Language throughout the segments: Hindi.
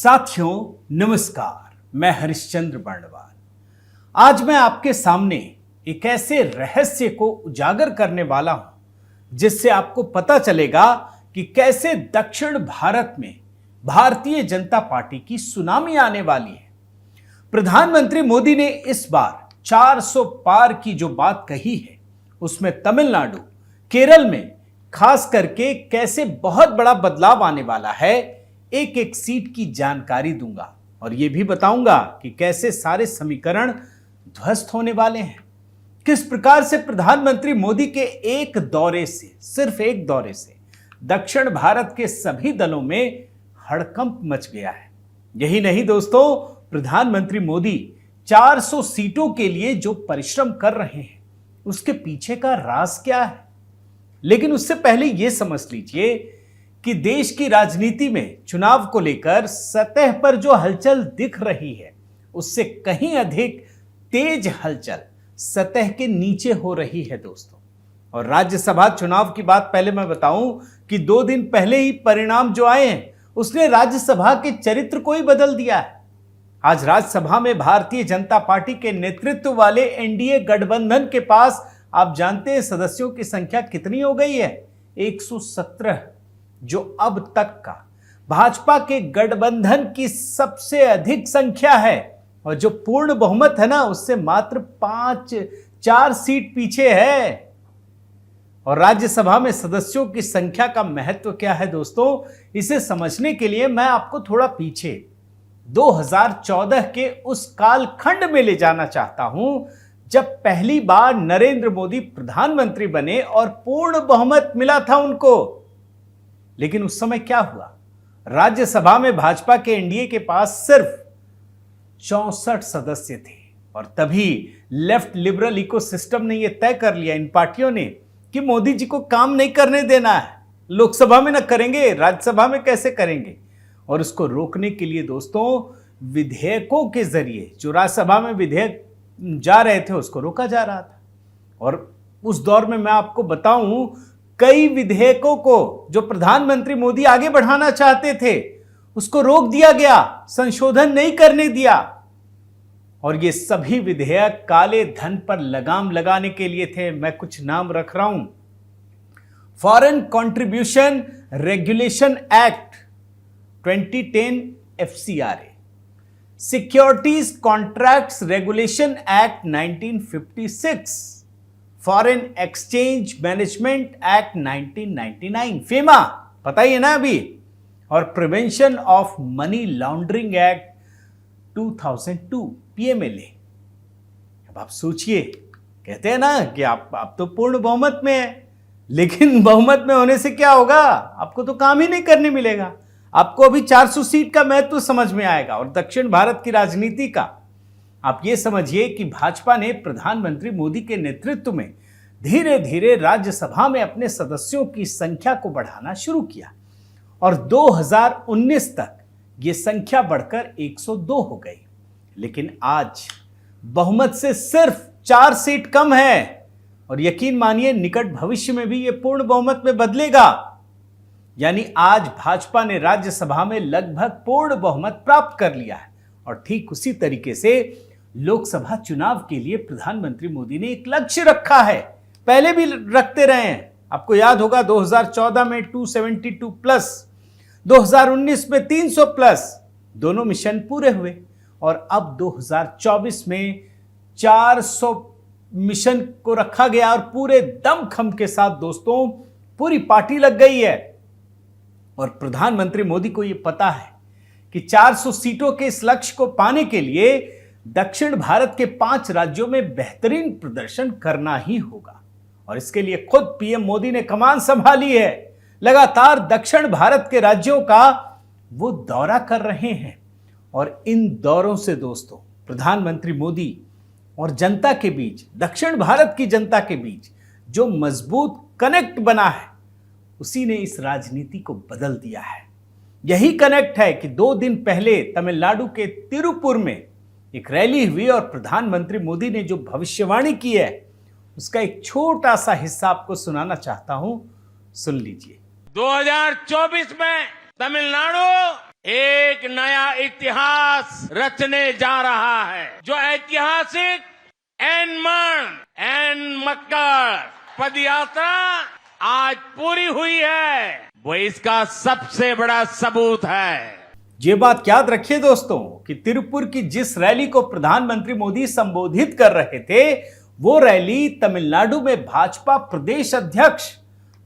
साथियों नमस्कार, मैं हरिश्चंद्र बर्णवाल। आज मैं आपके सामने एक ऐसे रहस्य को उजागर करने वाला हूं जिससे आपको पता चलेगा कि कैसे दक्षिण भारत में भारतीय जनता पार्टी की सुनामी आने वाली है। प्रधानमंत्री मोदी ने इस बार 400 पार की जो बात कही है उसमें तमिलनाडु, केरल में खास करके कैसे बहुत बड़ा बदलाव आने वाला है, एक एक सीट की जानकारी दूंगा और यह भी बताऊंगा कि कैसे सारे समीकरण ध्वस्त होने वाले हैं। किस प्रकार से प्रधानमंत्री मोदी के एक दौरे से, सिर्फ एक दौरे से दक्षिण भारत के सभी दलों में हड़कंप मच गया है। यही नहीं दोस्तों, प्रधानमंत्री मोदी 400 सीटों के लिए जो परिश्रम कर रहे हैं उसके पीछे का राज क्या है। लेकिन उससे पहले यह समझ लीजिए कि देश की राजनीति में चुनाव को लेकर सतह पर जो हलचल दिख रही है उससे कहीं अधिक तेज हलचल सतह के नीचे हो रही है दोस्तों। और राज्यसभा चुनाव की बात पहले मैं बताऊं कि 2 दिन पहले ही परिणाम जो आए हैं उसने राज्यसभा के चरित्र को ही बदल दिया है। आज राज्यसभा में भारतीय जनता पार्टी के नेतृत्व वाले एनडीए गठबंधन के पास आप जानते हैं सदस्यों की संख्या कितनी हो गई है? 117, जो अब तक का भाजपा के गठबंधन की सबसे अधिक संख्या है। और जो पूर्ण बहुमत है ना उससे मात्र 4 सीट पीछे है। और राज्यसभा में सदस्यों की संख्या का महत्व क्या है दोस्तों, इसे समझने के लिए मैं आपको थोड़ा पीछे 2014 के उस कालखंड में ले जाना चाहता हूं जब पहली बार नरेंद्र मोदी प्रधानमंत्री बने और पूर्ण बहुमत मिला था उनको। लेकिन उस समय क्या हुआ, राज्यसभा में भाजपा के एनडीए के पास सिर्फ 64 सदस्य थे। और तभी लेफ्ट लिबरल इकोसिस्टम ने यह तय कर लिया, इन पार्टियों ने, कि मोदी जी को काम नहीं करने देना है। लोकसभा में ना करेंगे, राज्यसभा में कैसे करेंगे। और उसको रोकने के लिए दोस्तों विधेयकों के जरिए जो राज्यसभा में विधेयक जा रहे थे उसको रोका जा रहा था। और उस दौर में मैं आपको बताऊं, कई विधेयकों को जो प्रधानमंत्री मोदी आगे बढ़ाना चाहते थे उसको रोक दिया गया, संशोधन नहीं करने दिया। और ये सभी विधेयक काले धन पर लगाम लगाने के लिए थे। मैं कुछ नाम रख रहा हूं: foreign contribution regulation act 2010 FCRA, securities contracts regulation act 1956, foreign exchange management act 1999, FEMA पता ही है ना अभी, और prevention of money laundering act 2002 PMLA। अब आप सोचिए, कहते हैं ना कि आप तो पूर्ण बहुमत में है, लेकिन बहुमत में होने से क्या होगा, आपको तो काम ही नहीं करने मिलेगा। आपको अभी 400 सीट का महत्व समझ में आएगा। और दक्षिण भारत की राजनीति का आप ये समझिए कि भाजपा ने प्रधानमंत्री मोदी के नेतृत्व में धीरे धीरे राज्यसभा में अपने सदस्यों की संख्या को बढ़ाना शुरू किया और 2019 तक ये संख्या बढ़कर 102 हो गई। लेकिन आज बहुमत से सिर्फ 4 सीट कम है और यकीन मानिए निकट भविष्य में भी ये पूर्ण बहुमत में बदलेगा। यानी आज भाजपा ने राज्यसभा में लगभग पूर्ण बहुमत प्राप्त कर लिया है। और ठीक उसी तरीके से लोकसभा चुनाव के लिए प्रधानमंत्री मोदी ने एक लक्ष्य रखा है, पहले भी रखते रहे हैं। आपको याद होगा 2014 में 272 प्लस, 2019 में 300 प्लस, दोनों मिशन पूरे हुए। और अब 2024 में 400 मिशन को रखा गया और पूरे दमखम के साथ दोस्तों पूरी पार्टी लग गई है। और प्रधानमंत्री मोदी को यह पता है कि 400 सीटों के इस लक्ष्य को पाने के लिए दक्षिण भारत के 5 राज्यों में बेहतरीन प्रदर्शन करना ही होगा। और इसके लिए खुद पीएम मोदी ने कमान संभाली है। लगातार दक्षिण भारत के राज्यों का वो दौरा कर रहे हैं। और इन दौरों से दोस्तों प्रधानमंत्री मोदी और जनता के बीच, दक्षिण भारत की जनता के बीच जो मजबूत कनेक्ट बना है उसी ने इस राजनीति को बदल दिया है। यही कनेक्ट है कि 2 दिन पहले तमिलनाडु के तिरुपुर में एक रैली हुई और प्रधानमंत्री मोदी ने जो भविष्यवाणी की है उसका एक छोटा सा हिस्सा आपको सुनाना चाहता हूं, सुन लीजिए। 2024 में तमिलनाडु एक नया इतिहास रचने जा रहा है। जो ऐतिहासिक एन मक्कड़ पदयात्रा आज पूरी हुई है, वो इसका सबसे बड़ा सबूत है। ये बात याद रखिए दोस्तों कि तिरुपुर की जिस रैली को प्रधानमंत्री मोदी संबोधित कर रहे थे, वो रैली तमिलनाडु में भाजपा प्रदेश अध्यक्ष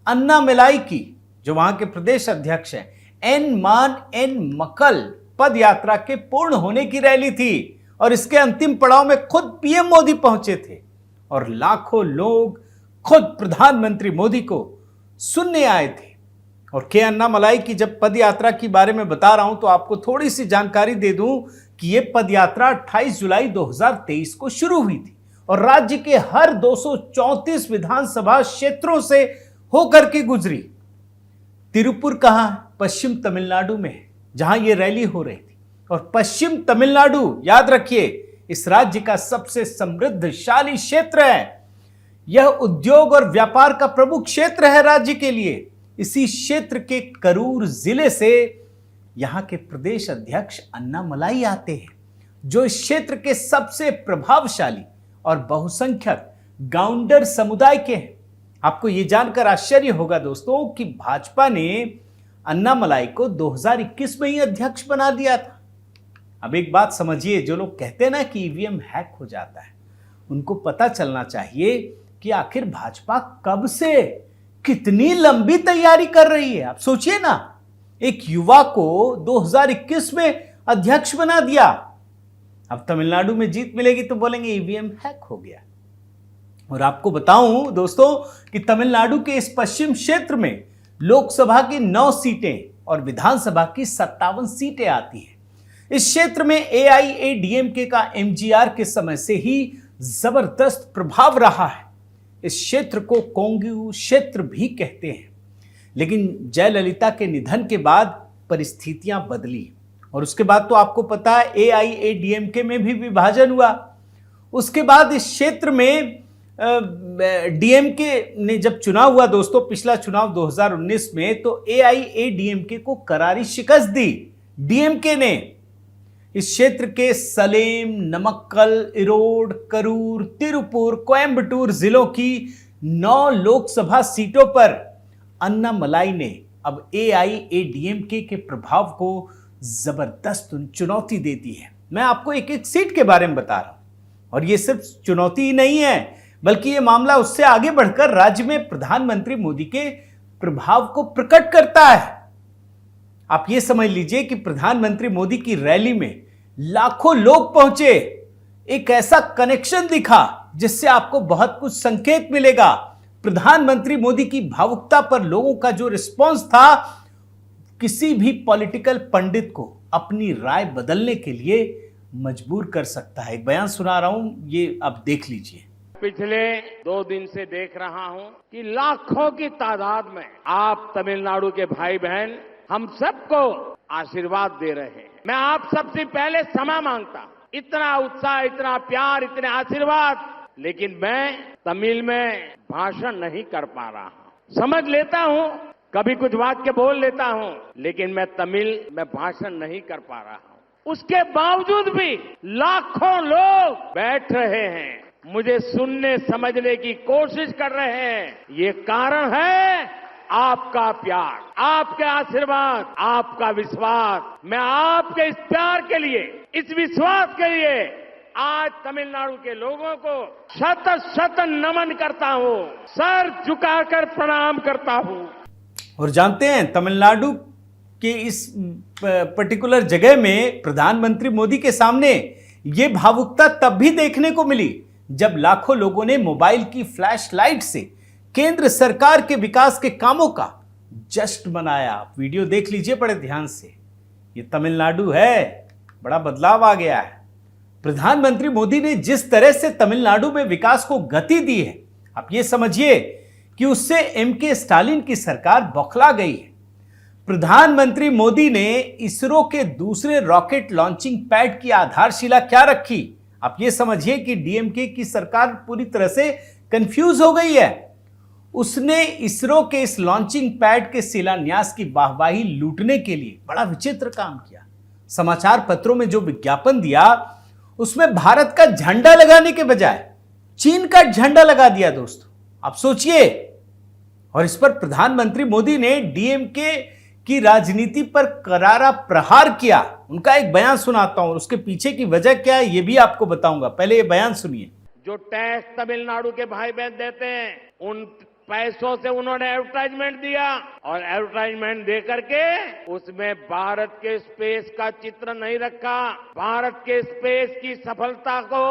अन्नामलाई की, जो वहां के प्रदेश अध्यक्ष हैं, एन मक्कल पद यात्रा के पूर्ण होने की रैली थी। और इसके अंतिम पड़ाव में खुद पीएम मोदी पहुंचे थे और लाखों लोग खुद प्रधानमंत्री मोदी को सुनने आए थे। और के अन्नामलाई की जब पद यात्रा के बारे में बता रहा हूं तो आपको थोड़ी सी जानकारी दे दूं कि यह पद यात्रा 28 जुलाई 2023 को शुरू हुई थी और राज्य के हर 234 विधानसभा क्षेत्रों से होकर के गुजरी। तिरुपुर कहां है? पश्चिम तमिलनाडु में, जहां यह रैली हो रही थी। और पश्चिम तमिलनाडु, याद रखिए, इस राज्य का सबसे समृद्धशाली क्षेत्र है। यह उद्योग और व्यापार का प्रमुख क्षेत्र है राज्य के लिए। इसी क्षेत्र के करूर जिले से यहां के प्रदेश अध्यक्ष अन्नामलाई आते हैं, जो इस क्षेत्र के सबसे प्रभावशाली और बहुसंख्यक गाउंडर समुदाय के हैं। आपको यह जानकर आश्चर्य होगा दोस्तों कि भाजपा ने अन्नामलाई को 2021 में ही अध्यक्ष बना दिया था। अब एक बात समझिए, जो लोग कहते हैं ना कि ईवीएम हैक हो जाता है, उनको पता चलना चाहिए कि आखिर भाजपा कब से कितनी लंबी तैयारी कर रही है। आप सोचिए ना, एक युवा को 2021 में अध्यक्ष बना दिया। अब तमिलनाडु में जीत मिलेगी तो बोलेंगे ईवीएम हैक हो गया। और आपको बताऊं दोस्तों कि तमिलनाडु के इस पश्चिम क्षेत्र में लोकसभा की 9 सीटें और विधानसभा की 57 सीटें आती हैं। इस क्षेत्र में एआईएडीएमके का एमजीआर के समय से ही जबरदस्त प्रभाव रहा है। इस क्षेत्र को कोंगू क्षेत्र भी कहते हैं। लेकिन जयललिता के निधन के बाद परिस्थितियां बदली और उसके बाद तो आपको पता है एआईएडीएमके में भी विभाजन हुआ। उसके बाद इस क्षेत्र में डीएमके ने जब चुनाव हुआ दोस्तों, पिछला चुनाव 2019 में, तो एआईएडीएमके को करारी शिकस्त दी डीएमके ने। इस क्षेत्र के सलेम, नमक्कल, इरोड, करूर, तिरुपुर, कोयम्बटूर जिलों की 9 लोकसभा सीटों पर अन्नामलाई ने अब एआईएडीएमके के प्रभाव को जबरदस्त चुनौती दे दी है। मैं आपको एक एक सीट के बारे में बता रहा हूं और यह सिर्फ चुनौती ही नहीं है, बल्कि यह मामला उससे आगे बढ़कर राज्य में प्रधानमंत्री मोदी के प्रभाव को प्रकट करता है। आप यह समझ लीजिए कि प्रधानमंत्री मोदी की रैली में लाखों लोग पहुंचे, एक ऐसा कनेक्शन दिखा जिससे आपको बहुत कुछ संकेत मिलेगा। प्रधानमंत्री मोदी की भावुकता पर लोगों का जो रिस्पांस था, किसी भी पॉलिटिकल पंडित को अपनी राय बदलने के लिए मजबूर कर सकता है। एक बयान सुना रहा हूं, ये आप देख लीजिए। पिछले 2 दिन से देख रहा हूं कि लाखों की तादाद में आप तमिलनाडु के भाई बहन हम सबको आशीर्वाद दे रहे हैं। मैं आप सबसे पहले क्षमा मांगता हूं, इतना उत्साह, इतना प्यार, इतने आशीर्वाद, लेकिन मैं तमिल में भाषण नहीं कर पा रहा हूं। समझ लेता हूं, कभी कुछ वाक्य बोल लेता हूं, लेकिन मैं तमिल में भाषण नहीं कर पा रहा हूं। उसके बावजूद भी लाखों लोग बैठ रहे हैं, मुझे सुनने समझने की कोशिश कर रहे हैं। ये कारण है आपका प्यार, आपके आशीर्वाद, आपका विश्वास। मैं आपके इस प्यार के लिए, इस विश्वास के लिए आज तमिलनाडु के लोगों को शत शत नमन करता हूं, सर झुकाकर प्रणाम करता हूं। और जानते हैं, तमिलनाडु के इस पर्टिकुलर जगह में प्रधानमंत्री मोदी के सामने यह भावुकता तब भी देखने को मिली जब लाखों लोगों ने मोबाइल की फ्लैश लाइट से केंद्र सरकार के विकास के कामों का जश्न मनाया। आप वीडियो देख लीजिए बड़े ध्यान से। ये तमिलनाडु है, बड़ा बदलाव आ गया है। प्रधानमंत्री मोदी ने जिस तरह से तमिलनाडु में विकास को गति दी है, आप ये समझिए कि उससे एमके स्टालिन की सरकार बौखला गई है। प्रधानमंत्री मोदी ने इसरो के दूसरे रॉकेट लॉन्चिंग पैड की आधारशिला क्या रखी। आप ये समझिए कि डीएमके की सरकार पूरी तरह से कंफ्यूज हो गई है। उसने इसरो के इस लॉन्चिंग पैड के शिलान्यास की वाहवाही लूटने के लिए बड़ा विचित्र काम किया। समाचार पत्रों में जो विज्ञापन दिया उसमें भारत का झंडा लगाने के बजाय चीन का झंडा लगा दिया दोस्तों। आप सोचिए। और इस पर प्रधानमंत्री मोदी ने डीएमके की राजनीति पर करारा प्रहार किया। उनका एक बयान सुनाता हूं, उसके पीछे की वजह क्या है ये भी आपको बताऊंगा। पहले ये बयान सुनिए। जो टैक्स तमिलनाडु के भाई बहन देते हैं, उन पैसों से उन्होंने एडवर्टाइजमेंट दिया और एडवर्टाइजमेंट दे करके उसमें भारत के स्पेस का चित्र नहीं रखा। भारत के स्पेस की सफलता को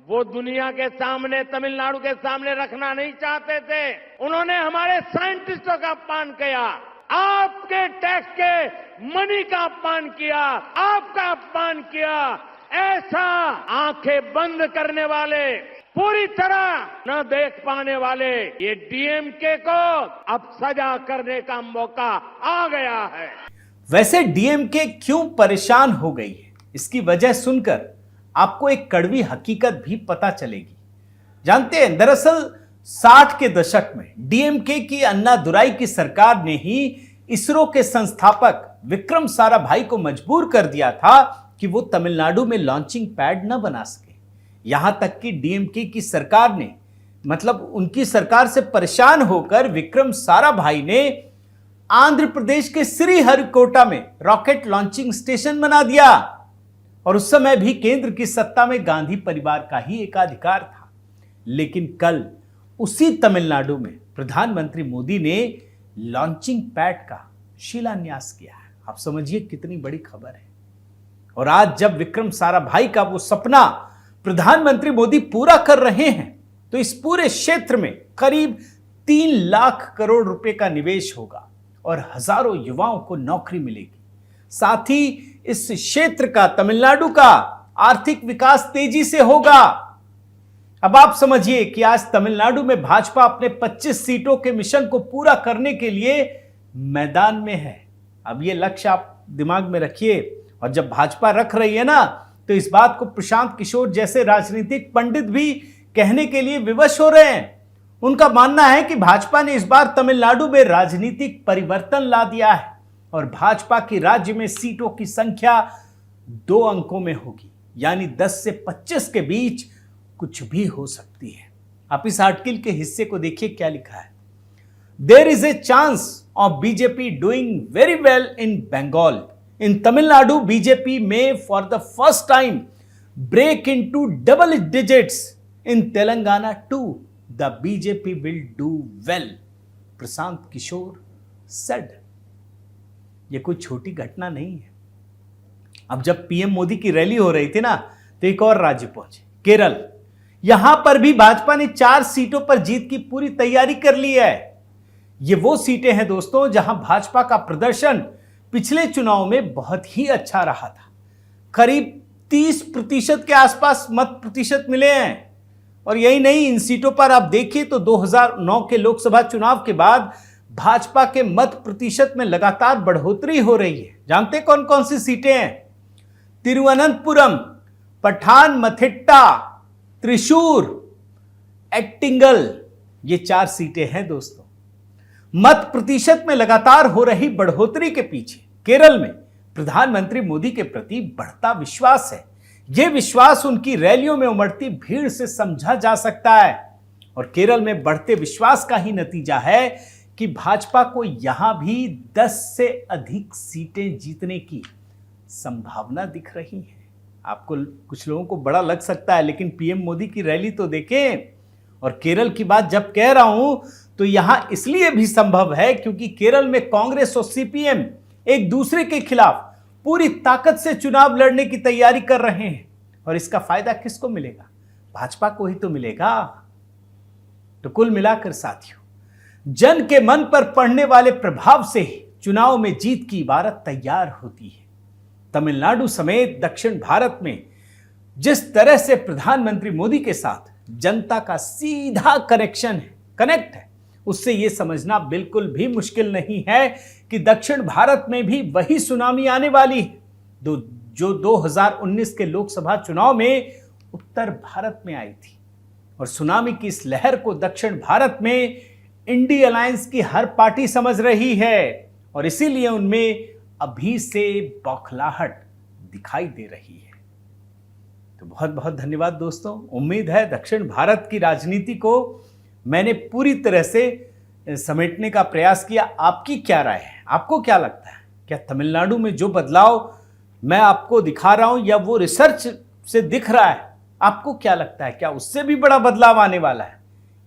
वो दुनिया के सामने, तमिलनाडु के सामने रखना नहीं चाहते थे। उन्होंने हमारे साइंटिस्टों का अपमान किया, आपके टैक्स के मनी का अपमान किया, आपका अपमान किया। ऐसा आंखें बंद करने वाले, पूरी तरह न देख पाने वाले ये डीएमके को अब सजा करने का मौका आ गया है। वैसे डीएमके क्यों परेशान हो गई है, इसकी वजह सुनकर आपको एक कड़वी हकीकत भी पता चलेगी। जानते हैं, दरअसल 60 के दशक में डीएमके की अन्नादुराई की सरकार ने ही इसरो के संस्थापक विक्रम साराभाई को मजबूर कर दिया था कि वो तमिलनाडु में लॉन्चिंग पैड न बना सके। यहां तक कि डीएमके की सरकार ने, मतलब उनकी सरकार से परेशान होकर विक्रम साराभाई ने आंध्र प्रदेश के श्रीहरिकोटा में रॉकेट लॉन्चिंग स्टेशन बना दिया। और उस समय भी केंद्र की सत्ता में गांधी परिवार का ही एकाधिकार था। लेकिन कल उसी तमिलनाडु में प्रधानमंत्री मोदी ने लॉन्चिंग पैड का शिलान्यास किया है। आप समझिए कितनी बड़ी खबर है। और आज जब विक्रम साराभाई का वो सपना प्रधानमंत्री मोदी पूरा कर रहे हैं तो इस पूरे क्षेत्र में करीब 3 लाख करोड़ रुपए का निवेश होगा और हजारों युवाओं को नौकरी मिलेगी। साथ ही इस क्षेत्र का, तमिलनाडु का आर्थिक विकास तेजी से होगा। अब आप समझिए कि आज तमिलनाडु में भाजपा अपने 25 सीटों के मिशन को पूरा करने के लिए मैदान में है। अब ये लक्ष्य आप दिमाग में रखिए। और जब भाजपा रख रही है ना, तो इस बात को प्रशांत किशोर जैसे राजनीतिक पंडित भी कहने के लिए विवश हो रहे हैं। उनका मानना है कि भाजपा ने इस बार तमिलनाडु में राजनीतिक परिवर्तन ला दिया है और भाजपा की राज्य में सीटों की संख्या 2 अंकों में होगी, यानी 10 से 25 के बीच कुछ भी हो सकती है। आप इस आर्टिकल के हिस्से को देखिए, क्या लिखा है। There is a chance of BJP doing very well in Bengal. In Tamil Nadu, BJP may for the first time break into double digits. In Telangana too, the BJP will do well. Prashant Kishor said. ये कोई छोटी घटना नहीं है। अब जब पीएम मोदी की रैली हो रही थी ना, तो एक और राज्य पहुंचे, केरल। यहां पर भी भाजपा ने 4 सीटों पर जीत की पूरी तैयारी कर ली है। ये वो सीटें हैं दोस्तों जहां भाजपा का प्रदर्शन पिछले चुनाव में बहुत ही अच्छा रहा था। करीब 30% के आसपास मत प्रतिशत मिले हैं। और यही नहीं, इन सीटों पर आप देखिए तो 2009 के लोकसभा चुनाव के बाद भाजपा के मत प्रतिशत में लगातार बढ़ोतरी हो रही है। जानते कौन कौन सी सीटें हैं? तिरुवनंतपुरम, पठानमथिट्टा, त्रिशूर, एक्टिंगल, ये 4 सीटें हैं दोस्तों। मत प्रतिशत में लगातार हो रही बढ़ोतरी के पीछे केरल में प्रधानमंत्री मोदी के प्रति बढ़ता विश्वास है। यह विश्वास उनकी रैलियों में उमड़ती भीड़ से समझा जा सकता है। और केरल में बढ़ते विश्वास का ही नतीजा है कि भाजपा को यहां भी 10 से अधिक सीटें जीतने की संभावना दिख रही है। आपको कुछ लोगों को बड़ा लग सकता है, लेकिन पीएम मोदी की रैली तो देखें। और केरल की बात जब कह रहा हूं तो यहां इसलिए भी संभव है क्योंकि केरल में कांग्रेस और सीपीएम एक दूसरे के खिलाफ पूरी ताकत से चुनाव लड़ने की तैयारी कर रहे हैं। और इसका फायदा किसको मिलेगा? भाजपा को ही तो मिलेगा। तो कुल मिलाकर साथियों, जन के मन पर पड़ने वाले प्रभाव से ही चुनाव में जीत की इबारत तैयार होती है। तमिलनाडु समेत दक्षिण भारत में जिस तरह से प्रधानमंत्री मोदी के साथ जनता का सीधा कनेक्ट है, उससे यह समझना बिल्कुल भी मुश्किल नहीं है कि दक्षिण भारत में भी वही सुनामी आने वाली है जो 2019 के लोकसभा चुनाव में उत्तर भारत में आई थी। और सुनामी की इस लहर को दक्षिण भारत में इंडी अलायंस की हर पार्टी समझ रही है और इसीलिए उनमें अभी से बौखलाहट दिखाई दे रही है। तो बहुत बहुत धन्यवाद दोस्तों। उम्मीद है दक्षिण भारत की राजनीति को मैंने पूरी तरह से समेटने का प्रयास किया। आपकी क्या राय है? आपको क्या लगता है? क्या तमिलनाडु में जो बदलाव मैं आपको दिखा रहा हूं या वो रिसर्च से दिख रहा है, आपको क्या लगता है? क्या उससे भी बड़ा बदलाव आने वाला है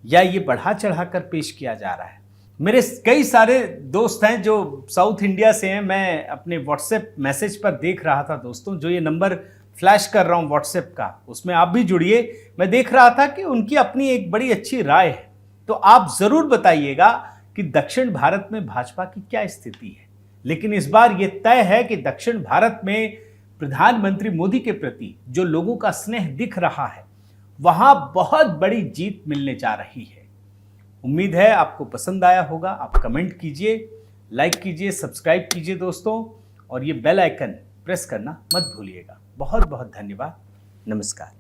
या ये बढ़ा चढ़ाकर पेश किया जा रहा है? मेरे कई सारे दोस्त हैं जो साउथ इंडिया से हैं। मैं अपने व्हाट्सएप मैसेज पर देख रहा था दोस्तों, जो ये नंबर फ्लैश कर रहा हूं व्हाट्सएप का, उसमें आप भी जुड़िए। मैं देख रहा था कि उनकी अपनी एक बड़ी अच्छी राय है। तो आप जरूर बताइएगा कि दक्षिण भारत में भाजपा की क्या स्थिति है। लेकिन इस बार यह तय है कि दक्षिण भारत में प्रधानमंत्री मोदी के प्रति जो लोगों का स्नेह दिख रहा है, वहां बहुत बड़ी जीत मिलने जा रही है। उम्मीद है आपको पसंद आया होगा। आप कमेंट कीजिए, लाइक कीजिए, सब्सक्राइब कीजिए दोस्तों, और ये बेल आइकन प्रेस करना मत भूलिएगा। बहुत बहुत धन्यवाद। नमस्कार।